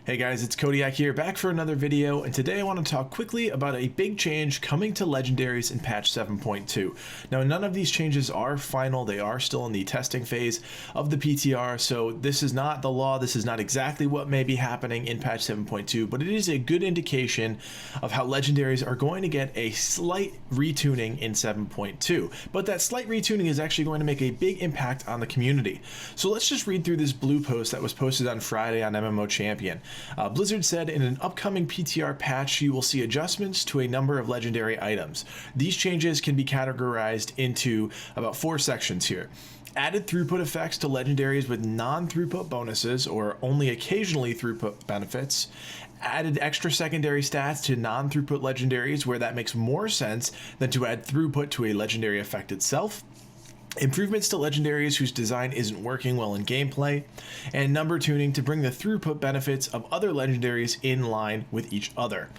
Hey guys, it's Kodiak here, back for another video, and today I want to talk quickly about a big change coming to legendaries in patch 7.2. Now, none of these changes are final, they are still in the testing phase of the PTR, so this is not the law, this is not exactly what may be happening in patch 7.2, but it is a good indication of how legendaries are going to get a slight retuning in 7.2. But that slight retuning is actually going to make a big impact on the community. So let's just read through this blue post that was posted on Friday on MMO Champion. Blizzard said in an upcoming PTR patch you will see adjustments to a number of legendary items. These changes can be categorized into about 4 sections here. Added throughput effects to legendaries with non-throughput bonuses or only occasionally throughput benefits. Added extra secondary stats to non-throughput legendaries where that makes more sense than to add throughput to a legendary effect itself. Improvements to legendaries whose design isn't working well in gameplay, and number tuning to bring the throughput benefits of other legendaries in line with each other.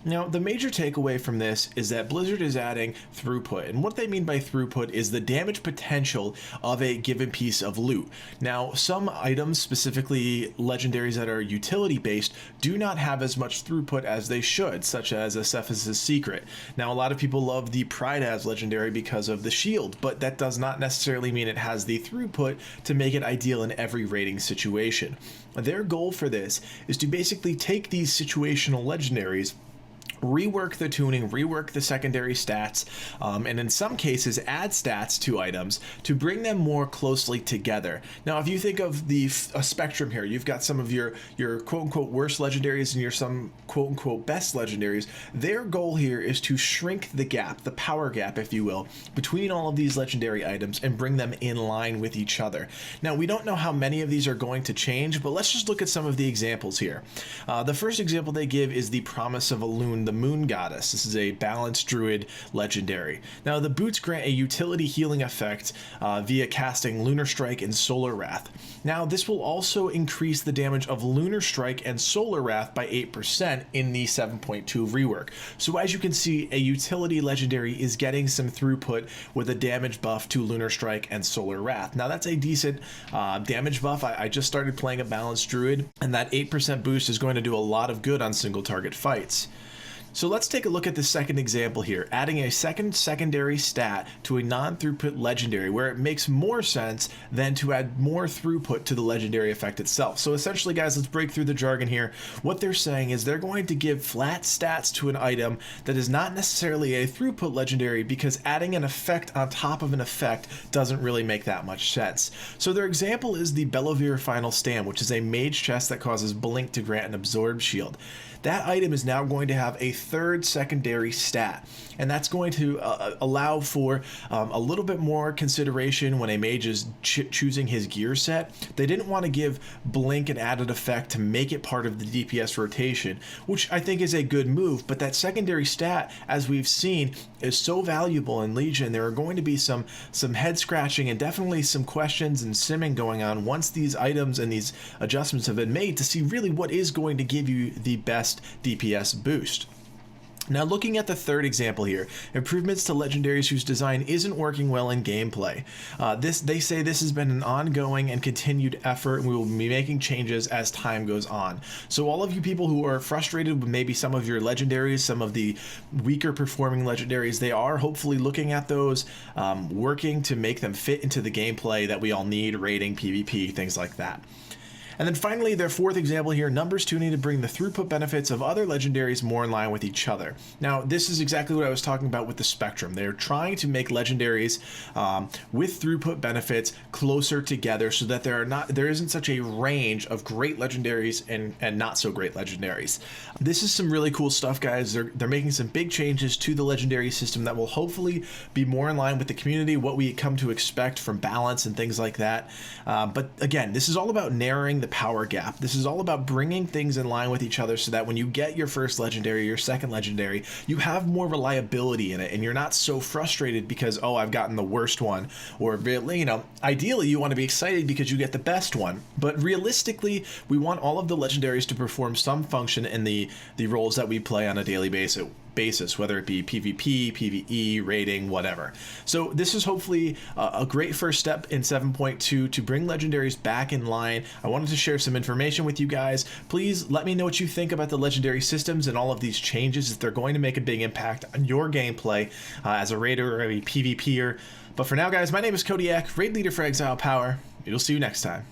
Now, the major takeaway from this is that Blizzard is adding throughput, and what they mean by throughput is the damage potential of a given piece of loot. Now, some items, specifically legendaries that are utility based, do not have as much throughput as they should, such as a Cephas's Secret. Now, a lot of people love the Pride as legendary because of the shield, but that does not necessarily mean it has the throughput to make it ideal in every raiding situation. Their goal for this is to basically take these situational legendaries, rework the tuning, rework the secondary stats, and in some cases add stats to items to bring them more closely together. Now, if you think of a spectrum here, you've got some of your quote-unquote worst legendaries and your some quote-unquote best legendaries. Their goal here is to shrink the gap, the power gap, if you will, between all of these legendary items and bring them in line with each other. Now, we don't know how many of these are going to change, but let's just look at some of the examples here. The first example they give is the Promise of Elune, the Moon Goddess. This is a balanced druid legendary. Now, the boots grant a utility healing effect via casting Lunar Strike and Solar Wrath. Now, this will also increase the damage of Lunar Strike and Solar Wrath by 8% in the 7.2 rework. So as you can see, a utility legendary is getting some throughput with a damage buff to Lunar Strike and Solar Wrath. Now, that's a decent damage buff. I just started playing a balanced druid, and that 8% boost is going to do a lot of good on single target fights. So let's take a look at the second example here, adding a second secondary stat to a non-throughput legendary where it makes more sense than to add more throughput to the legendary effect itself. So essentially, guys, let's break through the jargon here. What they're saying is they're going to give flat stats to an item that is not necessarily a throughput legendary because adding an effect on top of an effect doesn't really make that much sense. So their example is the Bellovere Final Stand, which is a mage chest that causes Blink to grant an absorb shield. That item is now going to have a third secondary stat, and that's going to allow for a little bit more consideration when a mage is choosing his gear set. They didn't want to give Blink an added effect to make it part of the DPS rotation, which I think is a good move, but that secondary stat, as we've seen, is so valuable in Legion. There are going to be some head scratching and definitely some questions and simming going on once these items and these adjustments have been made to see really what is going to give you the best DPS boost. Now, looking at the third example here, improvements to legendaries whose design isn't working well in gameplay. They say this has been an ongoing and continued effort, and we will be making changes as time goes on. So all of you people who are frustrated with maybe some of your legendaries, some of the weaker performing legendaries, they are hopefully looking at those, working to make them fit into the gameplay that we all need, raiding, PvP, things like that. And then finally, their fourth example here, numbers tuning to bring the throughput benefits of other legendaries more in line with each other. Now, this is exactly what I was talking about with the spectrum. They're trying to make legendaries with throughput benefits closer together so that there isn't such a range of great legendaries and not so great legendaries. This is some really cool stuff, guys. They're making some big changes to the legendary system that will hopefully be more in line with the community, what we come to expect from balance and things like that. But again, this is all about narrowing the power gap. This is all about bringing things in line with each other so that when you get your first legendary, your second legendary, you have more reliability in it and you're not so frustrated because, oh, I've gotten the worst one, or, you know, ideally you want to be excited because you get the best one. But realistically, we want all of the legendaries to perform some function in the roles that we play on a daily basis. basis, whether it be PvP, PvE, raiding, whatever. So this is hopefully a great first step in 7.2 to bring legendaries back in line. I wanted to share some information with you guys. Please let me know what you think about the legendary systems and all of these changes, if they're going to make a big impact on your gameplay as a raider or a PvPer. But for now, guys, my name is Kodiak, raid leader for Exiled Power. We'll see you next time.